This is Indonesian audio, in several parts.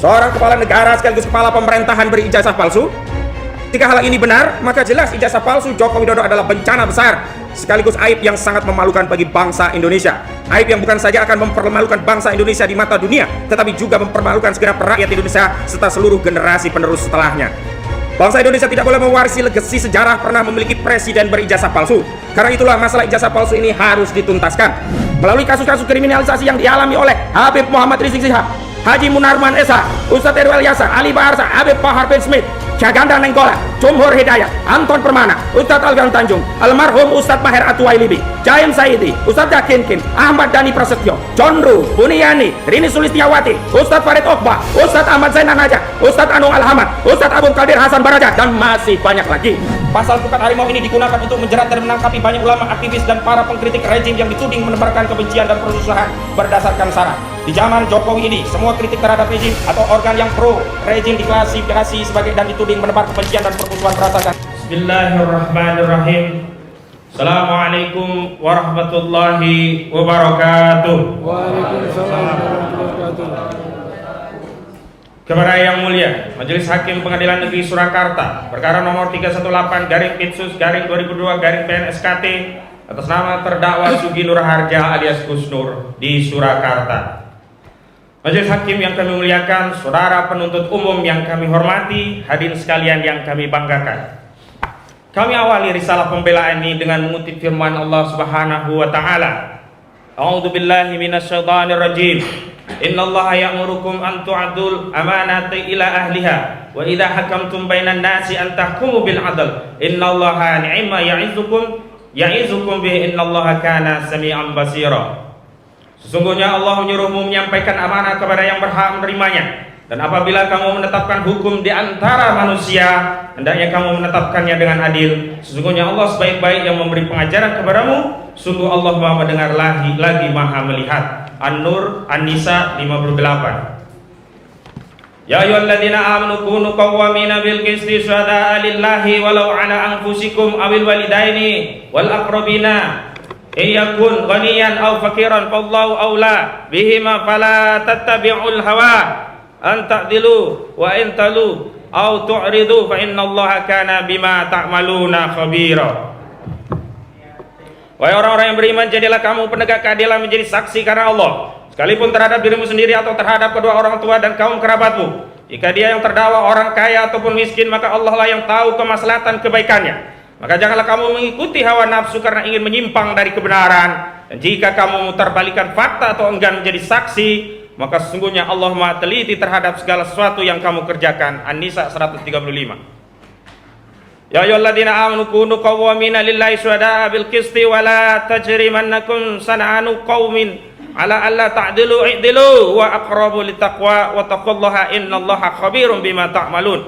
Seorang kepala negara sekaligus kepala pemerintahan berijazah palsu. Jika hal ini benar, maka jelas ijazah palsu Joko Widodo adalah bencana besar sekaligus aib yang sangat memalukan bagi bangsa Indonesia. Aib yang bukan saja akan mempermalukan bangsa Indonesia di mata dunia, tetapi juga mempermalukan segenap rakyat Indonesia serta seluruh generasi penerus setelahnya. Bangsa Indonesia tidak boleh mewarisi legasi sejarah pernah memiliki presiden berijazah palsu. Karena itulah masalah ijazah palsu ini harus dituntaskan. Melalui kasus-kasus kriminalisasi yang dialami oleh Habib Muhammad Rizik Syihab, Haji Munarman Esa, Ustadz Erwel Yasa, Ali Baharsa, Habib Bahar bin Smith, Syaganda Nenggolan, Jumhur Hidayat, Anton Permana, Ustadz Algan Tanjung, Almarhum Ustadz Maher Atuwailibi, Jaim Saidi, Ustadz Yakinkin, Ahmad Dhani Prasetyo, John Ru, Buniyani, Rini Sulistiawati, Ustadz Farid Okbah, Ustadz Ahmad Zainan Najah, Ustadz Anung Alhamad, Ustadz Abdul Qadir Hasan Baraja, dan masih banyak lagi. Pasal pukat harimau ini digunakan untuk menjerat dan menangkapi banyak ulama, aktivis, dan para pengkritik rejim yang dituding menebarkan kebencian dan permusuhan berdasarkan sara. Di zaman Jokowi ini, semua kritik terhadap rejim atau organ yang pro rejim diklasifikasi sebagai dan dituding menebar kebencian dan permusuhan berdasarkan. Bismillahirrahmanirrahim. Assalamualaikum warahmatullahi wabarakatuh. Waalaikumsalam warahmatullahi wabarakatuh. Kepada Yang Mulia Majelis Hakim Pengadilan Negeri Surakarta, perkara nomor 318/Pitsus/2002/PNSKT atas nama terdakwa Sugi Nur Harja alias Gus Nur di Surakarta. Majelis Hakim yang kami muliakan, saudara penuntut umum yang kami hormati, hadirin sekalian yang kami banggakan. Kami awali risalah pembelaan ini dengan mengutip firman Allah Subhanahu wa taala. A'udzubillahi minasyaitonir rajim. Innallaha ya'murukum an tu'addul amanati ila ahliha wa idza hakamtum bainan nasi an tahkumu bil 'adl. Innallaha ni'ma ya'izukum bihi innallaha kana sami'an basira. Sesungguhnya Allah menyuruhmu menyampaikan amanah kepada yang berhak menerimanya, dan apabila kamu menetapkan hukum di antara manusia, hendaknya kamu menetapkannya dengan adil. Sesungguhnya Allah sebaik-baik yang memberi pengajaran kepadamu. Sungguh Allah Maha mendengar lagi Maha melihat. An-Nur An-Nisa 58. Ya ayyuhalladzina amanu kunu qawwamina bil qisti syuhada'a lillahi walau ala anfusikum awil walidaini wal aqrabina iyakun ghaniyan aw fakiran fallahu aula bihima fala tattabi'ul hawa an ta'dilu wa in talu aw tu'ridu fa innallaha kana bima ta'maluna khabira. Wahai orang-orang yang beriman, jadilah kamu penegak keadilan menjadi saksi karena Allah, sekalipun terhadap dirimu sendiri atau terhadap kedua orang tua dan kaum kerabatmu. Jika dia yang terdakwa orang kaya ataupun miskin, maka Allah lah yang tahu kemaslahatan kebaikannya. Maka janganlah kamu mengikuti hawa nafsu karena ingin menyimpang dari kebenaran. Dan jika kamu memutarbalikkan fakta atau enggan menjadi saksi, maka sesungguhnya Allah Maha teliti terhadap segala sesuatu yang kamu kerjakan. An-Nisa 135. Ya ayyuhalladzina amanu kunu qawwamina lillahi syuhada'a bil qisti wa la tajrimannakum sana'anu qaumin ala alla ta'dilu i'dilu wa aqrabu littaqwa wa taqullaha innallaha khabirum bima ta'malun.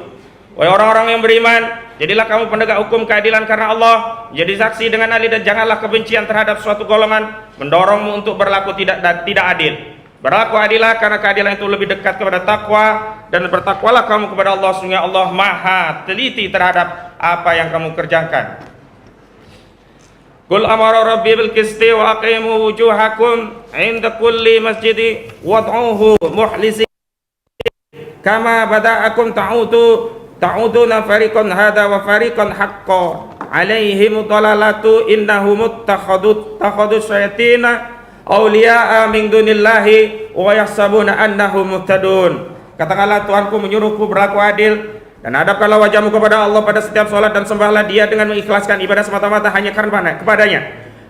Wahai orang-orang yang beriman, jadilah kamu penegak hukum keadilan karena Allah, jadi saksi dengan adil, dan janganlah kebencian terhadap suatu golongan mendorongmu untuk berlaku tidak adil. Berlaku adilah karena keadilan itu lebih dekat kepada takwa, dan bertakwalah kamu kepada Allah, sehingga Allah Maha teliti terhadap apa yang kamu kerjakan. Qul amara rabbi bil qisti wa aqimu wujuhakum 'inda kulli masjidi wad'uhu mukhlisin kama bada'akum ta'uduna fariqan hada wa fariqan haqqan 'alaihim dhalalatu innahum takhadhu syayatina awliya'a min dunillahi wa yahsabuna annahum muhtadun. Katakanlah, Tuhanku menyuruhku berlaku adil, dan hadapkanlah wajahmu kepada Allah pada setiap sholat, dan sembahlah Dia dengan mengikhlaskan ibadah semata-mata hanya karena kepadanya.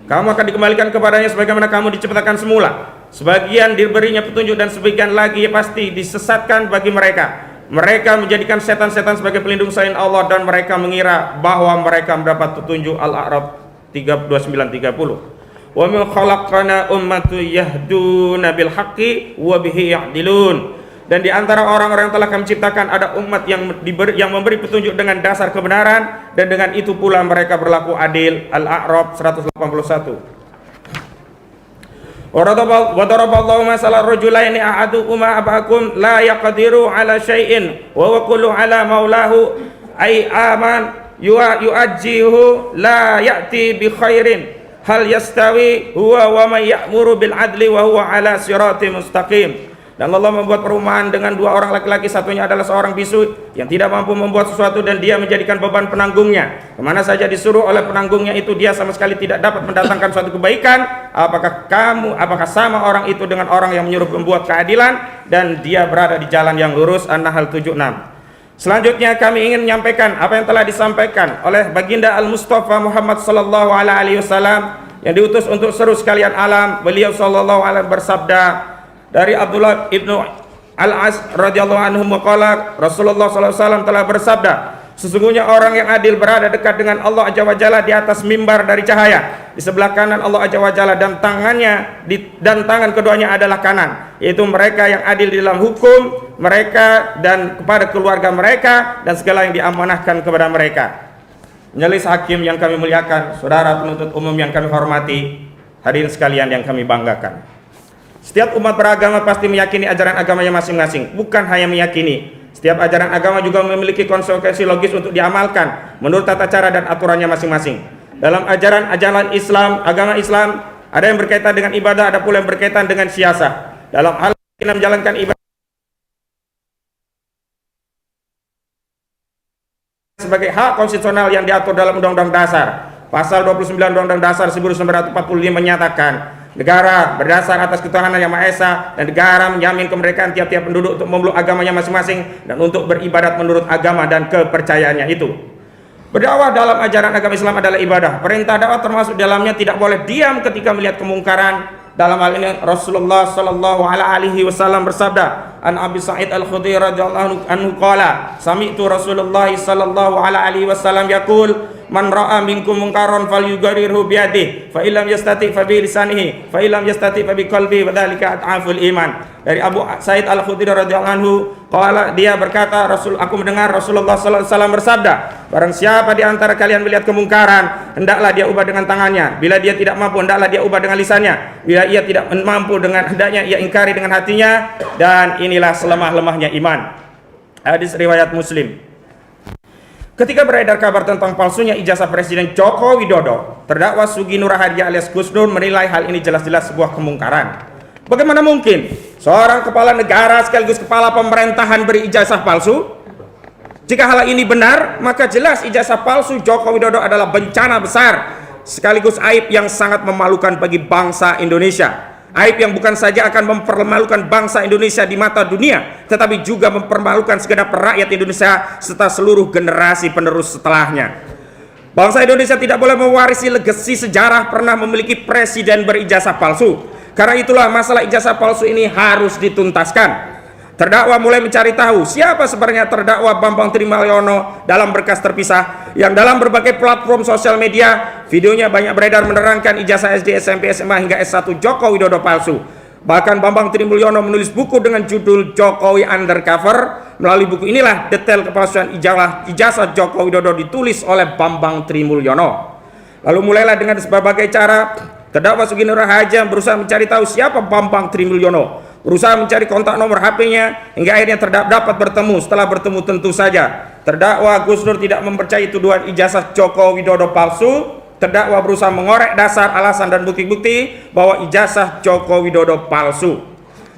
Kamu akan dikembalikan kepadanya sebagaimana kamu diciptakan semula. Sebagian diberinya petunjuk dan sebagian lagi pasti disesatkan bagi mereka. Mereka menjadikan setan-setan sebagai pelindung selain Allah, dan mereka mengira bahwa mereka mendapat petunjuk. Al-A'raf 29-30. Wa min khalaqana ummatu yahduna bil haqqi wa bihi ya'dilun. Dan di antara orang-orang yang telah kami ciptakan ada umat yang memberi petunjuk dengan dasar kebenaran, dan dengan itu pula mereka berlaku adil. Al-A'raf 181. Wa daraballahu masalan rajulaini ahaduhuma abakum la yaqdiru ala syai'in wa kullu ala maulahu ay aman yu'ajjihu la ya'ti bi khairin hal yastawi huwa wa man ya'muru bil adli wa huwa ala siratim mustaqim. Dan Allah membuat perumahan dengan dua orang laki-laki, satunya adalah seorang bisu yang tidak mampu membuat sesuatu dan dia menjadikan beban penanggungnya. Kemana saja disuruh oleh penanggungnya itu dia sama sekali tidak dapat mendatangkan suatu kebaikan. Apakah sama orang itu dengan orang yang menyuruh membuat keadilan dan dia berada di jalan yang lurus? An-Nahl 76. Selanjutnya kami ingin menyampaikan apa yang telah disampaikan oleh Baginda Al-Mustafa Muhammad sallallahu alaihi wasallam yang diutus untuk seluruh sekalian alam. Beliau sallallahu alaihi bersabda dari Abdullah ibnu Al-As radhiyallahu anhu maqala, Rasulullah sallallahu alaihi wasallam telah bersabda, sesungguhnya orang yang adil berada dekat dengan Allah Azza wa Jalla di atas mimbar dari cahaya. Di sebelah kanan Allah Azza wa Jalla dan tangan keduanya adalah kanan, yaitu mereka yang adil di dalam hukum mereka dan kepada keluarga mereka dan segala yang diamanahkan kepada mereka. Majelis hakim yang kami muliakan, saudara penuntut umum yang kami hormati, hadirin sekalian yang kami banggakan. Setiap umat beragama pasti meyakini ajaran agamanya masing-masing. Bukan hanya meyakini, setiap ajaran agama juga memiliki konsekuensi logis untuk diamalkan menurut tata cara dan aturannya masing-masing. Dalam ajaran Islam, agama Islam, ada yang berkaitan dengan ibadah, ada pula yang berkaitan dengan siasah. Dalam hal kita menjalankan ibadah sebagai hak konstitusional yang diatur dalam Undang-Undang Dasar. Pasal 29 Undang-Undang Dasar 1945 menyatakan negara berdasar atas ketuhanan yang Maha Esa dan negara menjamin kemerdekaan tiap-tiap penduduk untuk memeluk agamanya masing-masing dan untuk beribadat menurut agama dan kepercayaannya itu. Berdakwah dalam ajaran agama Islam adalah ibadah. Perintah dakwah termasuk dalamnya tidak boleh diam ketika melihat kemungkaran. Dalam hal ini Rasulullah sallallahu alaihi wasallam bersabda, An Abi Sa'id Al-Khudri radhiyallahu anhu qala, sami'tu Rasulullah sallallahu alaihi wasallam yaqul, man ra'a minkum munkaran falyughayyirhu bi yadihi, fa illam yastati fa bi lisanihi, fa illam yastati fa bi qalbihi, wa dzalika adhaful iman. Dari Abu Sa'id Al-Khudri radhiyallahu anhu qala, dia berkata, aku mendengar Rasulullah sallallahu alaihi wasallam bersabda, barang siapa di antara kalian melihat kemungkaran, hendaklah dia ubah dengan tangannya. Bila dia tidak mampu, hendaklah dia ubah dengan lisannya. Bila ia tidak mampu dengan hendaknya ia ingkari dengan hatinya, dan inilah selemah-lemahnya iman. Hadis riwayat Muslim. Ketika beredar kabar tentang palsunya ijazah Presiden Joko Widodo, terdakwa Sugi Nur Harja alias Gus Dur menilai hal ini jelas-jelas sebuah kemungkaran. Bagaimana mungkin seorang kepala negara sekaligus kepala pemerintahan beri ijazah palsu? Jika hal ini benar, maka jelas ijazah palsu Joko Widodo adalah bencana besar sekaligus aib yang sangat memalukan bagi bangsa Indonesia. Aib yang bukan saja akan mempermalukan bangsa Indonesia di mata dunia, tetapi juga mempermalukan segenap rakyat Indonesia serta seluruh generasi penerus setelahnya. Bangsa Indonesia tidak boleh mewarisi legasi sejarah pernah memiliki presiden berijazah palsu. Karena itulah masalah ijazah palsu ini harus dituntaskan. Terdakwa mulai mencari tahu siapa sebenarnya terdakwa Bambang Trimulyono dalam berkas terpisah yang dalam berbagai platform sosial media videonya banyak beredar menerangkan ijazah SD, SMP, SMA hingga S1 Joko Widodo palsu. Bahkan Bambang Trimulyono menulis buku dengan judul Jokowi Undercover. Melalui buku inilah detail kepalsuan ijazah Joko Widodo ditulis oleh Bambang Trimulyono. Lalu mulailah dengan berbagai cara terdakwa Sugi Nur Harja berusaha mencari tahu siapa Bambang Trimulyono. Berusaha mencari kontak nomor HP-nya hingga akhirnya dapat bertemu. Setelah bertemu tentu saja terdakwa Gus Dur tidak mempercayai tuduhan ijazah Joko Widodo palsu. Terdakwa berusaha mengorek dasar, alasan dan bukti-bukti bahwa ijazah Joko Widodo palsu.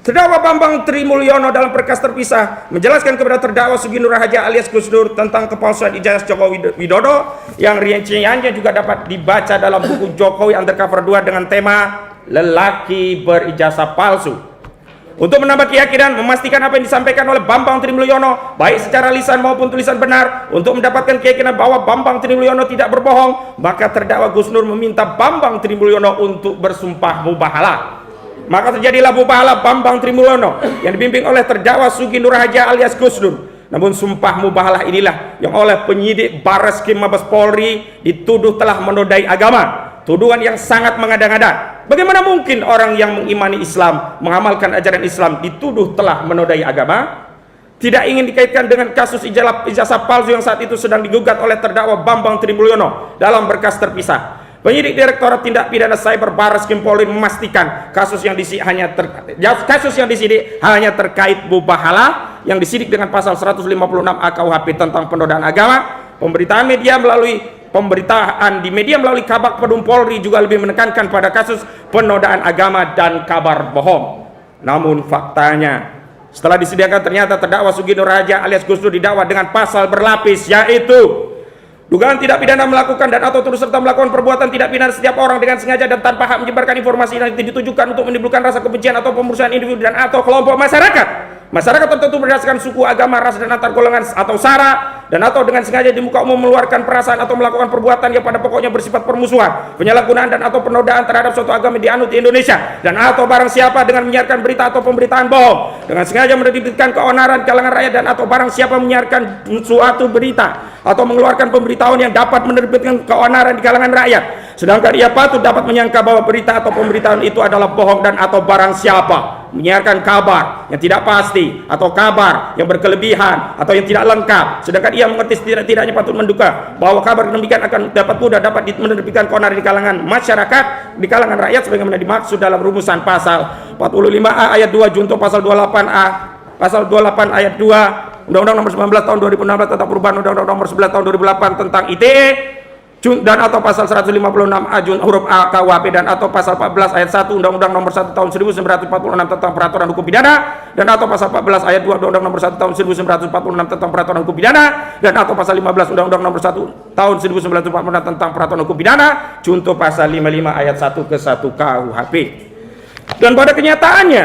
Terdakwa Bambang Trimulyono dalam berkas terpisah menjelaskan kepada terdakwa Sugi Nur Harja alias Gus Dur tentang kepalsuan ijazah Joko Widodo yang rinciannya juga dapat dibaca dalam buku Jokowi Undercover 2 dengan tema Lelaki Berijazah Palsu. Untuk menambah keyakinan, memastikan apa yang disampaikan oleh Bambang Trimulyono baik secara lisan maupun tulisan benar, untuk mendapatkan keyakinan bahwa Bambang Trimulyono tidak berbohong, maka terdakwa Gus Dur meminta Bambang Trimulyono untuk bersumpah mubahalah. Maka terjadilah mubahalah Bambang Trimulyono yang dibimbing oleh terdakwa Sugi Nur Harja alias Gus Dur. Namun sumpah mubahalah inilah yang oleh penyidik Barreskrim Mabes Polri dituduh telah menodai agama. Tuduhan yang sangat mengada-ngada. Bagaimana mungkin orang yang mengimani Islam, mengamalkan ajaran Islam dituduh telah menodai agama? Tidak ingin dikaitkan dengan kasus ijazah palsu yang saat itu sedang digugat oleh terdakwa Bambang Trimulyono dalam berkas terpisah. Penyidik Direktorat Tindak Pidana Cyber Barreskrim Polri memastikan kasus yang disidik hanya terkait mubahalah yang disidik dengan pasal 156 AKUHP tentang penodaan agama. Pemberitaan di media melalui Kabak Pedum Polri juga lebih menekankan pada kasus penodaan agama dan kabar bohong. Namun faktanya, setelah disediakan ternyata terdakwa Sugi Nur Harja alias Gus Dur didakwa dengan pasal berlapis, yaitu dugaan tidak pidana melakukan dan atau turut serta melakukan perbuatan tidak pidana setiap orang dengan sengaja dan tanpa hak menyebarkan informasi yang ditujukan untuk menimbulkan rasa kebencian atau pemusuhan individu dan atau kelompok masyarakat tertentu berdasarkan suku, agama, ras, dan antar golongan atau sara, dan atau dengan sengaja di muka umum mengeluarkan perasaan atau melakukan perbuatan yang pada pokoknya bersifat permusuhan, penyalahgunaan dan atau penodaan terhadap suatu agama yang dianut di Indonesia, dan atau barang siapa dengan menyiarkan berita atau pemberitaan bohong dengan sengaja menerbitkan keonaran di kalangan rakyat, dan atau barang siapa menyiarkan suatu berita atau mengeluarkan pemberitahuan yang dapat menerbitkan keonaran di kalangan rakyat, sedangkan ia patut dapat menyangka bahwa berita atau pemberitaan itu adalah bohong, dan atau barang siapa menyiarkan kabar yang tidak pasti atau kabar yang berkelebihan atau yang tidak lengkap, sedangkan ia mengerti tidak-tidaknya patut menduga bahwa kabar demikian akan dapat mudah dapat menerbitkan keonaran di kalangan masyarakat, di kalangan rakyat sebagaimana dimaksud dalam rumusan pasal 45A ayat 2 junto pasal 28A pasal 28 ayat 2 Undang-Undang Nomor 19 Tahun 2016 tentang perubahan Undang-Undang Nomor 11 Tahun 2008 tentang ITE, dan atau pasal 156A huruf A KUHP, dan atau pasal 14 ayat 1 Undang-Undang Nomor 1 Tahun 1946 tentang peraturan hukum pidana, dan atau pasal 14 ayat 2 Undang-Undang Nomor 1 Tahun 1946 tentang peraturan hukum pidana, dan atau pasal 15 Undang-Undang Nomor 1 Tahun 1946 tentang peraturan hukum pidana junto pasal 55 ayat 1 ke 1 KUHP. Dan pada kenyataannya,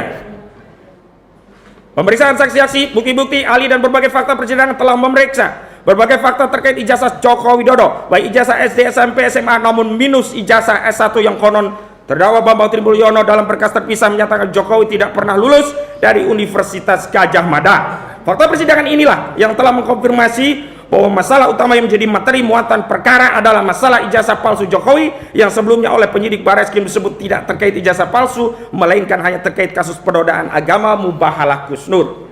pemeriksaan saksi-saksi, bukti-bukti, ahli dan berbagai fakta persidangan telah memeriksa berbagai fakta terkait ijazah Joko Widodo, baik ijazah SD, SMP, SMA, namun minus ijazah S1 yang konon terdakwa Bambang Trimbulyono dalam berkas terpisah menyatakan Jokowi tidak pernah lulus dari Universitas Gadjah Mada. Fakta persidangan inilah yang telah mengkonfirmasi bahwa masalah utama yang menjadi materi muatan perkara adalah masalah ijazah palsu Jokowi yang sebelumnya oleh penyidik Barreskrim disebut tidak terkait ijazah palsu, melainkan hanya terkait kasus penodaan agama Mubahalah Gus Nur.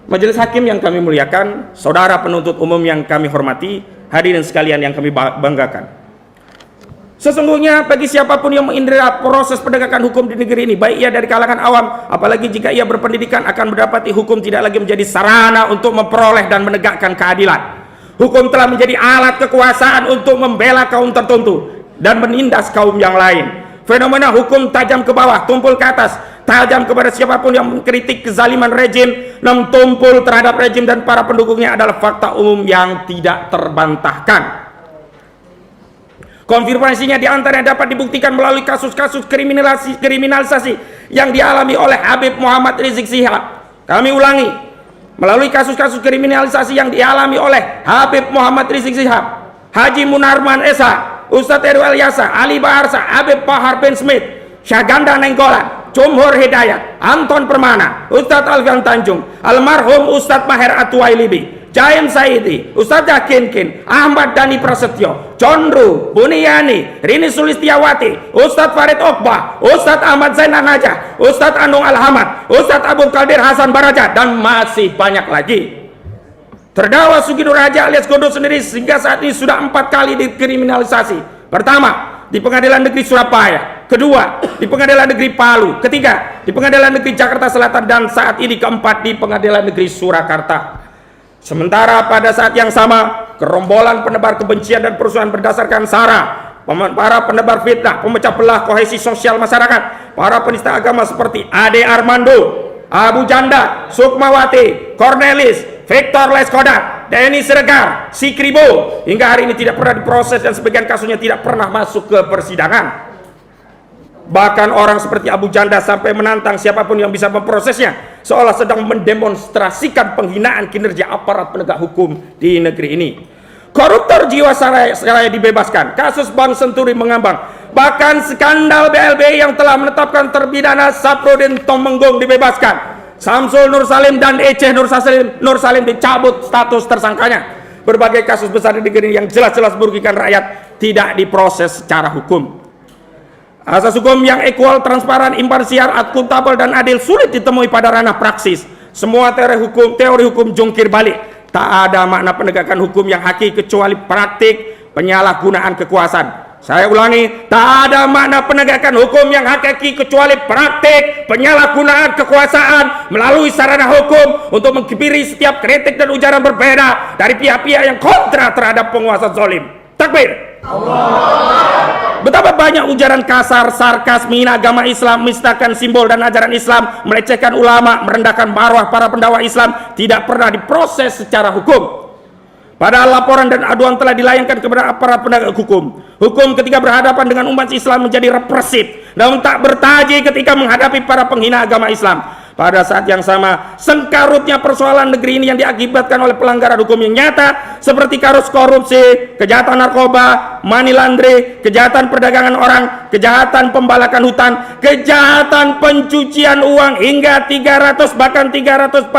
Majelis hakim yang kami muliakan, saudara penuntut umum yang kami hormati, hadirin sekalian yang kami banggakan. Sesungguhnya bagi siapapun yang mengindra proses penegakan hukum di negeri ini, baik ia dari kalangan awam, apalagi jika ia berpendidikan, akan mendapati hukum tidak lagi menjadi sarana untuk memperoleh dan menegakkan keadilan. Hukum telah menjadi alat kekuasaan untuk membela kaum tertentu dan menindas kaum yang lain. Fenomena hukum tajam ke bawah, tumpul ke atas, tajam kepada siapapun yang mengkritik kezaliman rejim, namun tumpul terhadap rejim dan para pendukungnya adalah fakta umum yang tidak terbantahkan. Konfirmasinya diantaranya dapat dibuktikan melalui kasus-kasus kriminalisasi yang dialami oleh Habib Muhammad Rizik Syihab. Kami ulangi, melalui kasus-kasus kriminalisasi yang dialami oleh Habib Muhammad Rizik Syihab, Haji Munarman Esa, Ustadz Erwel Yasa, Ali Baharsa, Habib Bahar bin Smith, Syahganda Nenggolan, Jumhur Hidayat, Anton Permana, Ustadz Alfian Tanjung, almarhum Ustadz Maher Atuwailibi, Jaim Saidi, Ustadz Yakinkin, Ahmad Dhani Prasetyo, Condro, Buniyani, Rini Sulistiawati, Ustadz Farid Okbah, Ustadz Ahmad Zainal Najah, Ustadz Anung Alhamad, Ustadz Abdul Qadir Hasan Baraja, dan masih banyak lagi. Terdakwa Sugi Nur Harja alias Gus Dur sendiri hingga saat ini sudah 4 kali dikriminalisasi. Pertama, di Pengadilan Negeri Surabaya. Kedua, di Pengadilan Negeri Palu. Ketiga, di Pengadilan Negeri Jakarta Selatan. Dan saat ini keempat, di Pengadilan Negeri Surakarta. Sementara pada saat yang sama, gerombolan penebar kebencian dan perusuhan berdasarkan sara, para penebar fitnah, pemecah belah kohesi sosial masyarakat, para penista agama seperti Ade Armando, Abu Janda, Sukmawati, Cornelis, Victor Leskodat, Denny Siregar, Sikribo, hingga hari ini tidak pernah diproses dan sebagian kasusnya tidak pernah masuk ke persidangan. Bahkan orang seperti Abu Janda sampai menantang siapapun yang bisa memprosesnya, seolah sedang mendemonstrasikan penghinaan kinerja aparat penegak hukum di negeri ini. Koruptor Jiwasraya dibebaskan, kasus Bank Senturi mengambang, bahkan skandal BLBI yang telah menetapkan terpidana Saprudin Tumenggung dibebaskan. Samsul Nur Salim dan Ece Nur Salim dicabut status tersangkanya. Berbagai kasus besar di negeri yang jelas-jelas merugikan rakyat tidak diproses secara hukum. Asas hukum yang equal, transparan, imparsial, akuntabel, dan adil sulit ditemui pada ranah praksis. Semua teori hukum jungkir balik. Tak ada makna penegakan hukum yang hakiki kecuali praktik penyalahgunaan kekuasaan. Saya ulangi, tak ada makna penegakan hukum yang hakiki kecuali praktik penyalahgunaan kekuasaan melalui sarana hukum untuk mengkibiri setiap kritik dan ujaran berbeda dari pihak-pihak yang kontra terhadap penguasa zalim. Takbir. Allah. Betapa banyak ujaran kasar, sarkas, menghina agama Islam, menistakan simbol dan ajaran Islam, melecehkan ulama, merendahkan marwah para pendakwah Islam, tidak pernah diproses secara hukum. Padahal laporan dan aduan telah dilayangkan kepada aparat penegak hukum. Hukum ketika berhadapan dengan umat Islam menjadi represif, namun tak bertaji ketika menghadapi para penghina agama Islam. Pada saat yang sama, sengkarutnya persoalan negeri ini yang diakibatkan oleh pelanggaran hukum yang nyata, seperti kasus korupsi, kejahatan narkoba, money laundry, kejahatan perdagangan orang, kejahatan pembalakan hutan, kejahatan pencucian uang hingga 300 bahkan 349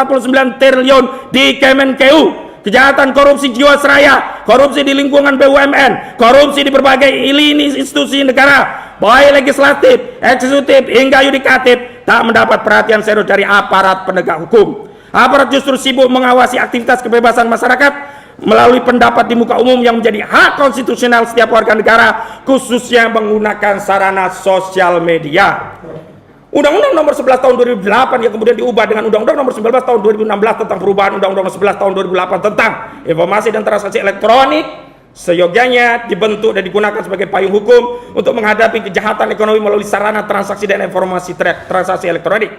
triliun di Kemenkeu. Kejahatan korupsi Jiwasraya, korupsi di lingkungan BUMN, korupsi di berbagai lini institusi negara, baik legislatif, eksekutif, hingga yudikatif, tak mendapat perhatian serius dari aparat penegak hukum. Aparat justru sibuk mengawasi aktivitas kebebasan masyarakat melalui pendapat di muka umum yang menjadi hak konstitusional setiap warga negara, khususnya menggunakan sarana sosial media. Undang-Undang Nomor 11 Tahun 2008 yang kemudian diubah dengan Undang-Undang Nomor 19 Tahun 2016 tentang perubahan Undang-Undang 11 Tahun 2008 tentang informasi dan transaksi elektronik, seyogyanya dibentuk dan digunakan sebagai payung hukum untuk menghadapi kejahatan ekonomi melalui sarana transaksi dan informasi transaksi elektronik.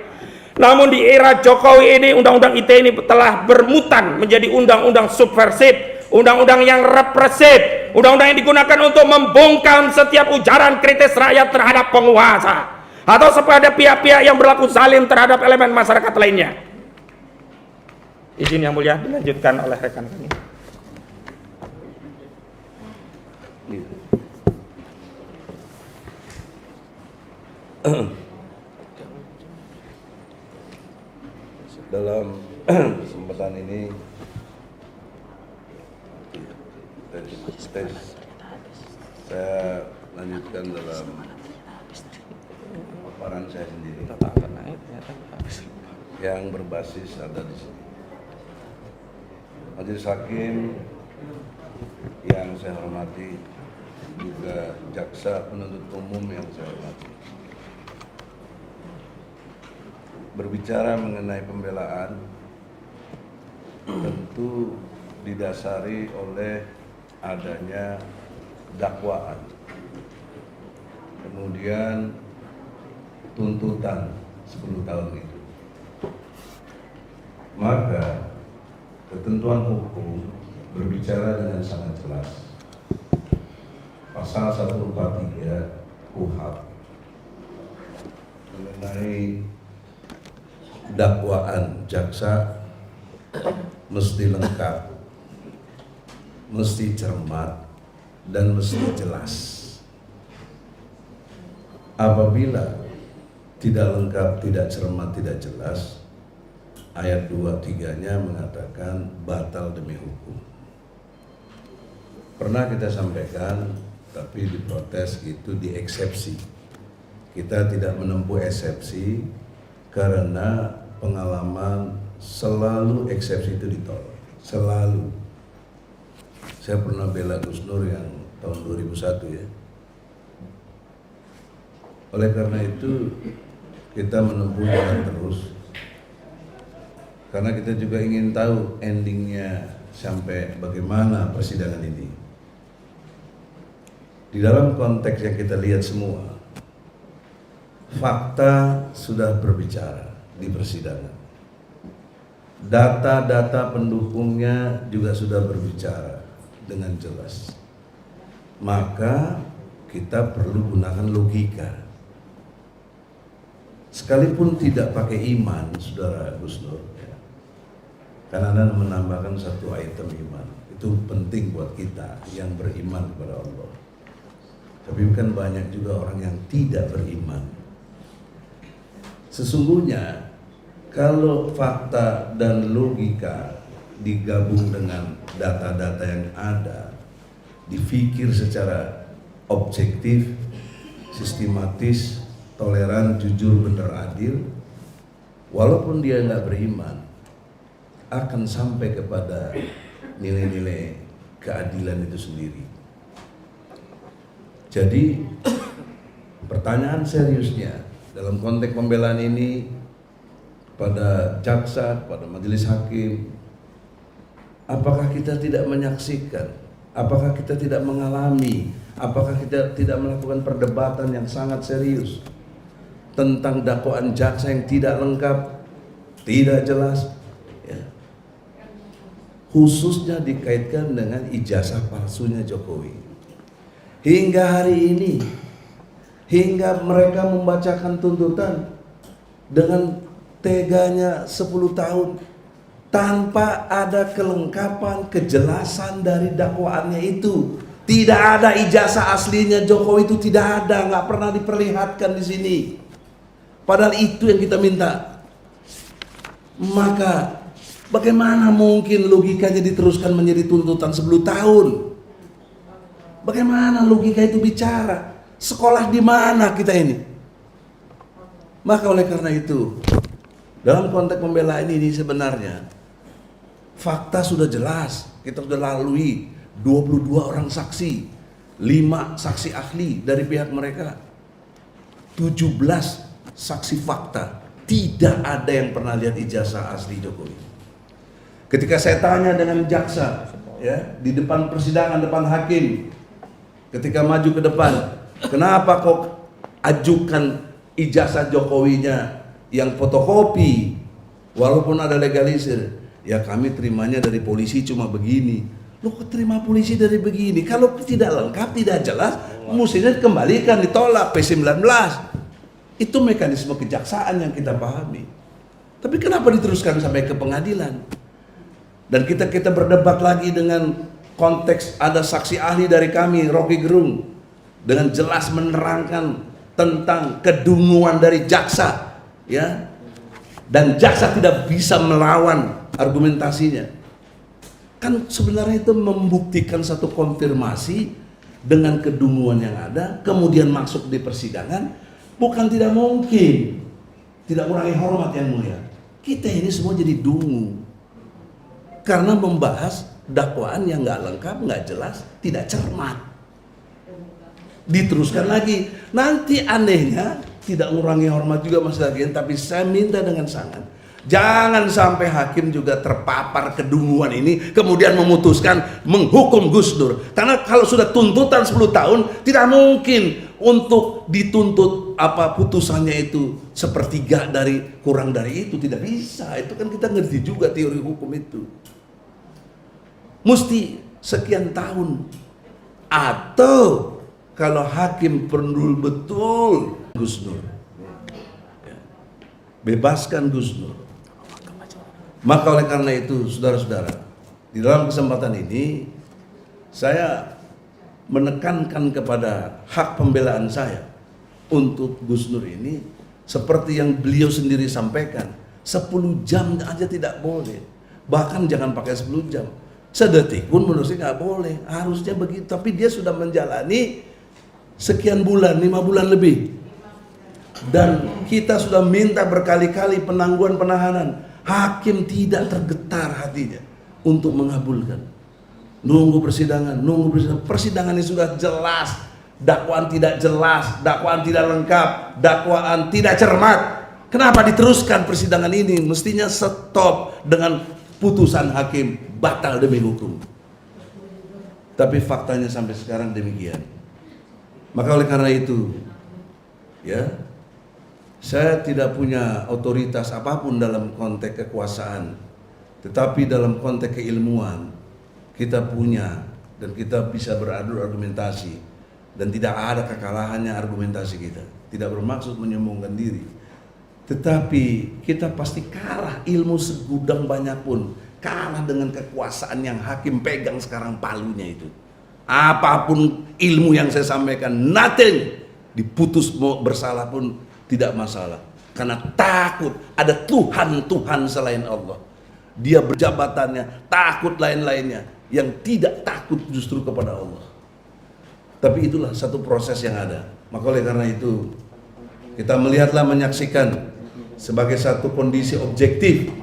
Namun di era Jokowi ini, Undang-Undang ITE ini telah bermutan menjadi undang-undang subversif, undang-undang yang represif, undang-undang yang digunakan untuk membungkam setiap ujaran kritis rakyat terhadap penguasa atau kepada pihak-pihak yang berlaku zalim terhadap elemen masyarakat lainnya. Izin yang mulia dilanjutkan oleh rekan kami. Dalam kesempatan ini saya lanjutkan dalam paparan saya sendiri yang berbasis ada di sini. Majelis Hakim yang saya hormati, juga jaksa penuntut umum yang saya hormati. Berbicara mengenai pembelaan tentu didasari oleh adanya dakwaan, kemudian tuntutan 10 tahun itu. Maka ketentuan hukum berbicara dengan sangat jelas. Pasal 143 KUHP mengenai dakwaan jaksa mesti lengkap, mesti cermat, dan mesti jelas. Apabila tidak lengkap, tidak cermat, tidak jelas, ayat 2-3-nya mengatakan batal demi hukum. Pernah kita sampaikan, tapi diprotes, itu dieksepsi. Kita tidak menempuh eksepsi karena pengalaman selalu eksepsi itu ditolak. Selalu. Saya pernah bela Gus Nur yang tahun 2001 ya. Oleh karena itu kita menempuh jalan terus. Karena kita juga ingin tahu endingnya sampai bagaimana persidangan ini. Di dalam konteks yang kita lihat semua, fakta sudah berbicara di persidangan. Data-data pendukungnya juga sudah berbicara dengan jelas. Maka kita perlu gunakan logika. Sekalipun tidak pakai iman, saudara Gus Nur, ya. Karena Anda menambahkan satu item iman. Itu penting buat kita yang beriman kepada Allah. Tapi kan banyak juga orang yang tidak beriman. Sesungguhnya kalau fakta dan logika digabung dengan data-data yang ada, dipikir secara objektif, sistematis, toleran, jujur, benar, adil, walaupun dia nggak beriman, akan sampai kepada nilai-nilai keadilan itu sendiri. Jadi pertanyaan seriusnya dalam konteks pembelaan ini pada jaksa, pada majelis hakim, apakah kita tidak menyaksikan Apakah kita tidak mengalami? Apakah kita tidak melakukan perdebatan yang sangat serius tentang dakwaan jaksa yang tidak lengkap, tidak jelas, ya. Khususnya dikaitkan dengan ijazah palsunya Jokowi. Hingga hari ini, hingga mereka membacakan tuntutan dengan teganya 10 tahun tanpa ada kelengkapan, kejelasan dari dakwaannya itu. Tidak ada ijazah aslinya Jokowi, itu tidak ada, nggak pernah diperlihatkan di sini. Padahal itu yang kita minta. Maka bagaimana mungkin logikanya diteruskan menjadi tuntutan 10 tahun? Bagaimana logika itu bicara? Sekolah di mana kita ini? Maka oleh karena itu, dalam konteks pembelaan ini sebenarnya fakta sudah jelas. Kita sudah lalui 22 orang saksi, 5 saksi ahli dari pihak mereka, 17 saksi fakta. Tidak ada yang pernah lihat ijazah asli Jokowi. Ketika saya tanya dengan jaksa, ya, di depan persidangan, depan hakim, ketika maju ke depan, kenapa kok ajukan ijazah Jokowinya yang fotokopi, walaupun ada legalisir? Ya kami terimanya dari polisi cuma begini. Lo kok terima polisi dari begini? Kalau tidak lengkap, tidak jelas, mestinya dikembalikan, ditolak P19. Itu mekanisme kejaksaan yang kita pahami. Tapi kenapa diteruskan sampai ke pengadilan? Dan kita berdebat lagi dengan konteks ada saksi ahli dari kami, Rocky Gerung, dengan jelas menerangkan tentang kedunguan dari jaksa, ya. Dan jaksa tidak bisa melawan argumentasinya. Kan sebenarnya itu membuktikan satu konfirmasi dengan kedunguan yang ada, kemudian masuk di persidangan, bukan tidak mungkin. Tidak kurangi hormat yang mulia. Kita ini semua jadi dungu karena membahas dakwaan yang nggak lengkap, nggak jelas, tidak cermat. Diteruskan lagi. Nanti anehnya tidak mengurangi hormat juga Mas Dagian, tapi saya minta dengan sangat, jangan sampai hakim juga terpapar kedunguan ini kemudian memutuskan menghukum Gus Dur. Karena kalau sudah tuntutan 10 tahun, tidak mungkin untuk dituntut putusannya itu sepertiga dari, kurang dari itu, tidak bisa. Itu kan kita ngerti juga teori hukum itu. Mesti sekian tahun. Atau kalau hakim perlu betul Gus Dur, bebaskan Gus Dur. Maka oleh karena itu, saudara-saudara, di dalam kesempatan ini saya menekankan kepada hak pembelaan saya untuk Gus Dur ini seperti yang beliau sendiri sampaikan, 10 jam aja tidak boleh. Bahkan jangan pakai 10 jam. Sedetik pun menurut saya nggak boleh. Harusnya begitu. Tapi dia sudah menjalani sekian bulan, 5 bulan lebih. Dan kita sudah minta berkali-kali penangguhan penahanan. Hakim tidak tergetar hatinya untuk mengabulkan. Nunggu persidangan. Persidangan ini sudah jelas. Dakwaan tidak jelas, dakwaan tidak lengkap, dakwaan tidak cermat. Kenapa diteruskan persidangan ini? Mestinya stop dengan putusan hakim batal demi hukum. Tapi faktanya sampai sekarang demikian. Maka oleh karena itu, ya, saya tidak punya otoritas apapun dalam konteks kekuasaan, tetapi dalam konteks keilmuan kita punya, dan kita bisa beradu argumentasi, dan tidak ada kekalahannya argumentasi kita. Tidak bermaksud menyombongkan diri, tetapi kita pasti kalah. Ilmu segudang banyak pun kalah dengan kekuasaan yang hakim pegang sekarang palunya itu. Apapun ilmu yang saya sampaikan, nothing. Diputus mau bersalah pun tidak masalah, karena takut ada Tuhan selain Allah. Dia berjabatannya, takut lain-lainnya, yang tidak takut justru kepada Allah. Tapi itulah satu proses yang ada. Maka oleh karena itu, kita melihatlah, menyaksikan sebagai satu kondisi objektif.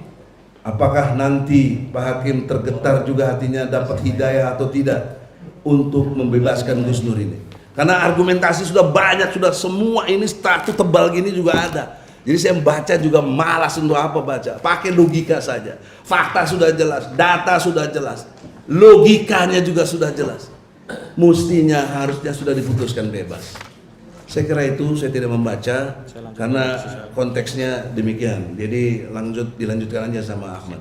Apakah nanti Pak Hakim tergetar juga hatinya, dapat hidayah atau tidak untuk membebaskan Gus Dur ini? Karena argumentasi sudah banyak, sudah semua ini status tebal gini juga ada. Jadi saya membaca juga malas, untuk apa baca? Pakai logika saja. Fakta sudah jelas, data sudah jelas. logikanya juga sudah jelas. Mestinya harusnya sudah diputuskan bebas. Saya kira itu saya tidak membaca karena konteksnya demikian. Jadi dilanjutkan aja sama Ahmad.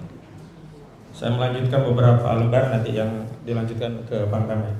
Saya melanjutkan beberapa lembar nanti yang dilanjutkan ke Bang Damai.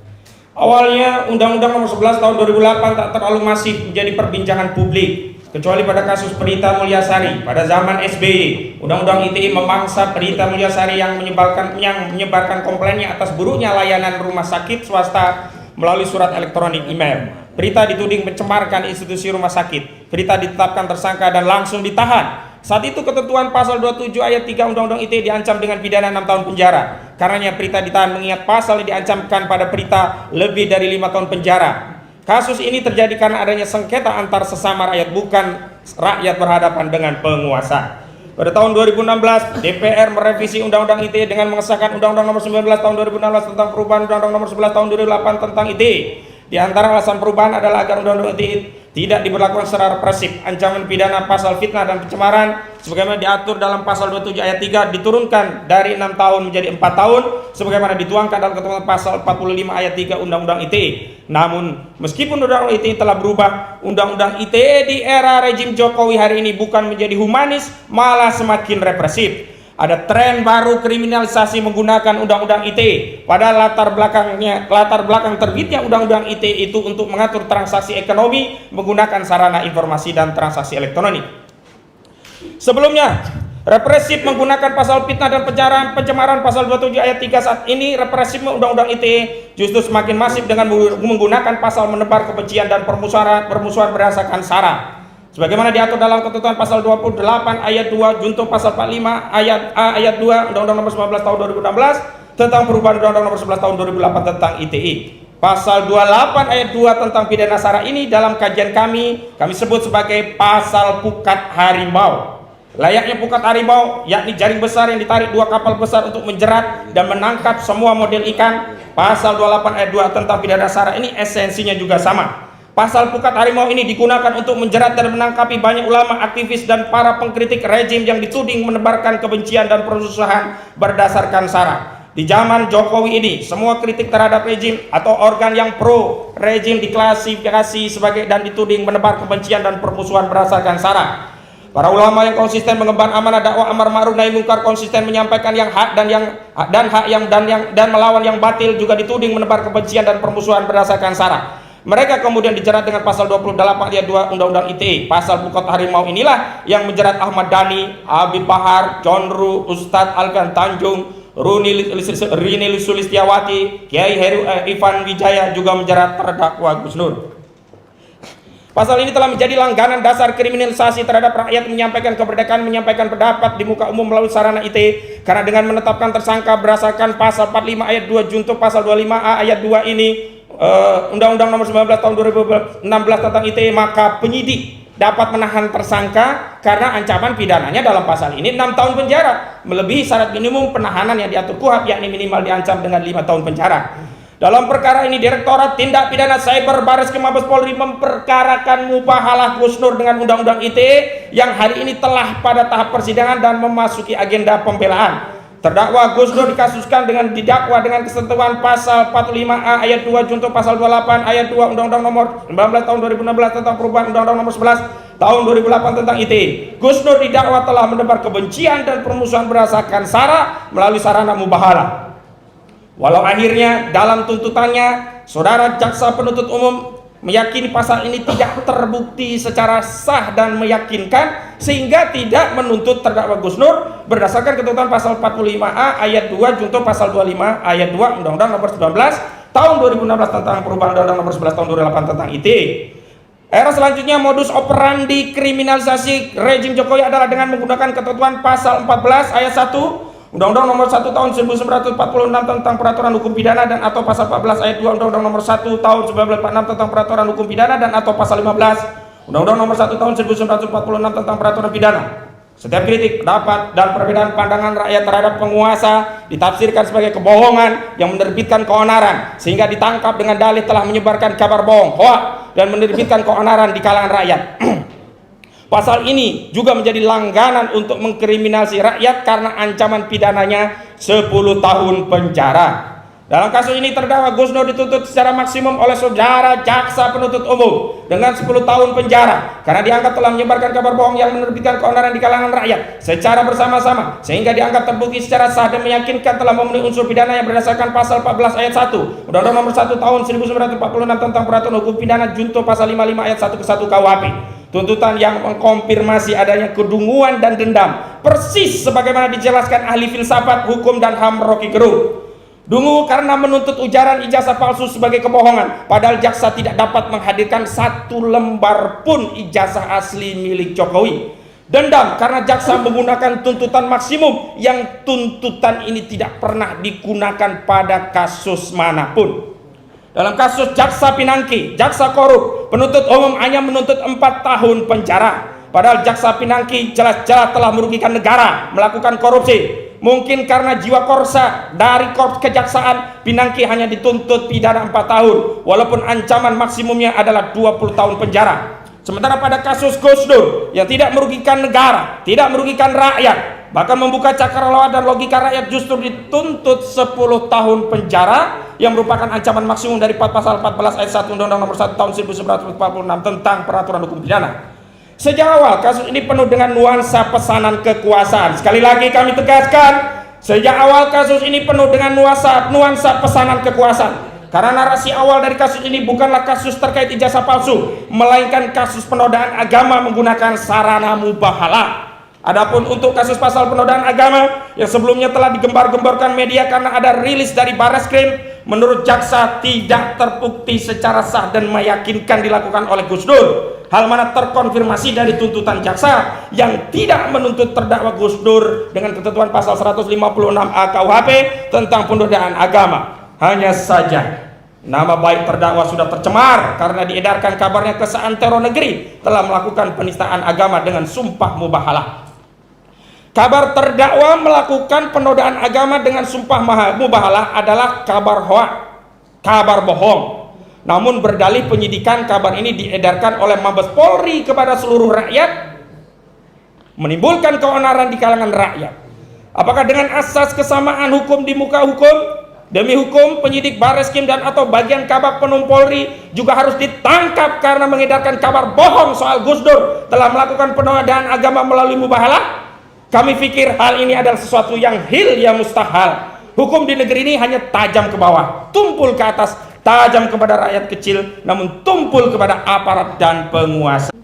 Awalnya Undang-Undang Nomor 11 Tahun 2008 tak terlalu masif menjadi perbincangan publik, kecuali pada kasus Prita Mulyasari pada zaman SBY. Undang-Undang ITE memangsa Prita Mulyasari yang menyebarkan komplainnya atas buruknya layanan rumah sakit swasta melalui surat elektronik email. Prita dituding mencemarkan institusi rumah sakit. Prita ditetapkan tersangka dan langsung ditahan. Saat itu ketentuan pasal 27 ayat 3 Undang-Undang ITE diancam dengan pidana 6 tahun penjara. Karenanya Prita ditahan mengingat pasal yang diancamkan pada Prita lebih dari 5 tahun penjara. Kasus ini terjadi karena adanya sengketa antar sesama rakyat, bukan rakyat berhadapan dengan penguasa. Pada tahun 2016, DPR merevisi Undang-Undang ITE dengan mengesahkan Undang-Undang Nomor 19 Tahun 2016 tentang perubahan Undang-Undang Nomor 11 Tahun 2008 tentang ITE. Di antara alasan perubahan adalah agar Undang-Undang ITE tidak diberlakukan secara represif. Ancaman pidana pasal fitnah dan pencemaran sebagaimana diatur dalam pasal 27 ayat 3 diturunkan dari 6 tahun menjadi 4 tahun sebagaimana dituangkan dalam ketentuan pasal 45 ayat 3 Undang-Undang ITE. Namun, meskipun Undang-Undang ITE telah berubah, Undang-Undang ITE di era rejim Jokowi hari ini bukan menjadi humanis, malah semakin represif. Ada tren baru kriminalisasi menggunakan Undang-Undang ITE. Padahal latar belakang terbitnya Undang-Undang ITE itu untuk mengatur transaksi ekonomi menggunakan sarana informasi dan transaksi elektronik. Sebelumnya, represif menggunakan pasal fitnah dan pencemaran pasal 27 ayat 3. Saat ini represif Undang-Undang ITE justru semakin masif dengan menggunakan pasal menebar kebencian dan permusuhan berdasarkan sara. Sebagaimana diatur dalam ketentuan pasal 28 ayat 2 junto pasal 45 ayat A ayat 2 Undang-Undang Nomor 19 Tahun 2016 tentang perubahan Undang-Undang Nomor 11 Tahun 2008 tentang ITE. Pasal 28 ayat 2 tentang pidana sara ini dalam kajian kami sebut sebagai pasal pukat harimau. Layaknya pukat harimau, yakni jaring besar yang ditarik dua kapal besar untuk menjerat dan menangkap semua model ikan. Pasal 28 ayat 2 tentang pidana sara ini esensinya juga sama. Pasal pukat harimau ini digunakan untuk menjerat dan menangkapi banyak ulama, aktivis, dan para pengkritik rejim yang dituding menebarkan kebencian dan permusuhan berdasarkan sara. Di zaman Jokowi ini, semua kritik terhadap rejim atau organ yang pro rejim diklasifikasi sebagai dan dituding menebar kebencian dan permusuhan berdasarkan sara. Para ulama yang konsisten mengemban amanah dakwah amar ma'ruf nahi munkar, konsisten menyampaikan yang hak dan melawan yang batil, juga dituding menebar kebencian dan permusuhan berdasarkan sara. Mereka kemudian dijerat dengan pasal 28 ayat 2 Undang-Undang ITE. Pasal pukat harimau inilah yang menjerat Ahmad Dhani, Habib Bahar, John Ru, Ustadz Alfian Tanjung, Rini Sulistiawati, Kiai Heru Ivan Wijaya, juga menjerat terdakwa Gus Nur. Pasal ini telah menjadi langganan dasar kriminalisasi terhadap rakyat menyampaikan kemerdekaan menyampaikan pendapat di muka umum melalui sarana ITE. Karena dengan menetapkan tersangka berdasarkan pasal 45 ayat 2 junto pasal 25A ayat 2 ini Undang-Undang Nomor 19 Tahun 2016 tentang ITE, maka penyidik dapat menahan tersangka karena ancaman pidananya dalam pasal ini 6 tahun penjara, melebihi syarat minimum penahanan yang diatur KUHP, yakni minimal diancam dengan 5 tahun penjara. Dalam perkara ini, Direktorat Tindak Pidana Cyber Barreskrim Mabes Polri memperkarakan mubahalah Gus Nur dengan Undang-Undang ITE yang hari ini telah pada tahap persidangan dan memasuki agenda pembelaan. Terdakwa Gus Nur dikasuskan dengan didakwa dengan ketentuan pasal 45A ayat 2 junto pasal 28 ayat 2 Undang-Undang Nomor 19 Tahun 2016 tentang perubahan Undang-Undang Nomor 11 Tahun 2008 tentang ITE. Gus Nur didakwa telah menebar kebencian dan permusuhan berdasarkan sara melalui sarana mubahalah. Walau akhirnya dalam tuntutannya saudara jaksa penuntut umum meyakini pasal ini tidak terbukti secara sah dan meyakinkan sehingga tidak menuntut terdakwa Gus Nur berdasarkan ketentuan pasal 45A ayat 2 junto pasal 25 ayat 2 Undang-Undang Nomor 19 Tahun 2016 tentang perubahan Undang-Undang Nomor 11 Tahun 2008 tentang ITE. Era selanjutnya modus operandi kriminalisasi rejim Jokowi adalah dengan menggunakan ketentuan pasal 14 ayat 1 Undang-Undang Nomor 1 Tahun 1946 tentang Peraturan Hukum Pidana dan atau pasal 14 ayat 2 Undang-Undang Nomor 1 Tahun 1946 tentang Peraturan Hukum Pidana dan atau pasal 15 Undang-Undang Nomor 1 Tahun 1946 tentang Peraturan Pidana. Setiap kritik, pendapat, dan perbedaan pandangan rakyat terhadap penguasa ditafsirkan sebagai kebohongan yang menerbitkan keonaran sehingga ditangkap dengan dalih telah menyebarkan kabar bohong, hoaks, dan menerbitkan keonaran di kalangan rakyat. Pasal ini juga menjadi langganan untuk mengkriminalisasi rakyat karena ancaman pidananya 10 tahun penjara. Dalam kasus ini terdakwa Gus Nur dituntut secara maksimum oleh saudara jaksa penuntut umum dengan 10 tahun penjara karena dianggap telah menyebarkan kabar bohong yang menerbitkan keonaran di kalangan rakyat secara bersama-sama sehingga dianggap terbukti secara sah dan meyakinkan telah memenuhi unsur pidana yang berdasarkan pasal 14 ayat 1 Undang-Undang Nomor 1 Tahun 1946 tentang Peraturan Hukum Pidana Junto pasal 55 ayat 1 ke 1 KUHP. Tuntutan yang mengkonfirmasi adanya kedunguan dan dendam persis sebagaimana dijelaskan ahli filsafat hukum dan HAM Rocky Gerung. Dungu karena menuntut ujaran ijazah palsu sebagai kebohongan, padahal jaksa tidak dapat menghadirkan 1 lembar pun ijazah asli milik Jokowi. Dendam karena jaksa menggunakan tuntutan maksimum yang tuntutan ini tidak pernah digunakan pada kasus manapun. Dalam kasus Jaksa Pinangki, jaksa korup, penuntut umum hanya menuntut 4 tahun penjara. Padahal Jaksa Pinangki jelas-jelas telah merugikan negara melakukan korupsi. Mungkin karena jiwa korsa dari korps kejaksaan, Pinangki hanya dituntut pidana 4 tahun, walaupun ancaman maksimumnya adalah 20 tahun penjara. Sementara pada kasus Gus Nur yang tidak merugikan negara, tidak merugikan rakyat, bahkan membuka cakrawala dan logika rakyat, justru dituntut 10 tahun penjara yang merupakan ancaman maksimum dari pasal 14 ayat 1 Undang-Undang Nomor 1 Tahun 1946 tentang Peraturan Hukum Pidana. Sejak awal kasus ini penuh dengan nuansa pesanan kekuasaan. Sekali lagi kami tegaskan, sejak awal kasus ini penuh dengan nuansa pesanan kekuasaan. Karena narasi awal dari kasus ini bukanlah kasus terkait ijazah palsu, melainkan kasus penodaan agama menggunakan sarana mubahalah. Adapun untuk kasus pasal penodaan agama yang sebelumnya telah digembar-gemborkan media karena ada rilis dari Barreskrim, menurut jaksa tidak terbukti secara sah dan meyakinkan dilakukan oleh Gus Nur. Hal mana terkonfirmasi dari tuntutan jaksa yang tidak menuntut terdakwa Gus Nur dengan ketentuan pasal 156A KUHP tentang penodaan agama. Hanya saja nama baik terdakwa sudah tercemar karena diedarkan kabarnya ke seantero negeri telah melakukan penistaan agama dengan sumpah mubahalah. Kabar terdakwa melakukan penodaan agama dengan sumpah mubahalah adalah kabar hoak, kabar bohong. Namun berdalih penyidikan kabar ini diedarkan oleh Mabes Polri kepada seluruh rakyat, menimbulkan keonaran di kalangan rakyat. Apakah dengan asas kesamaan hukum di muka hukum? Demi hukum, penyidik Barreskrim dan atau bagian Kabak Penum Polri juga harus ditangkap karena mengedarkan kabar bohong soal Gus Dur telah melakukan penodaan agama melalui mubahalah? Kami pikir hal ini adalah sesuatu yang yang mustahil. Hukum di negeri ini hanya tajam ke bawah, tumpul ke atas, tajam kepada rakyat kecil, namun tumpul kepada aparat dan penguasa.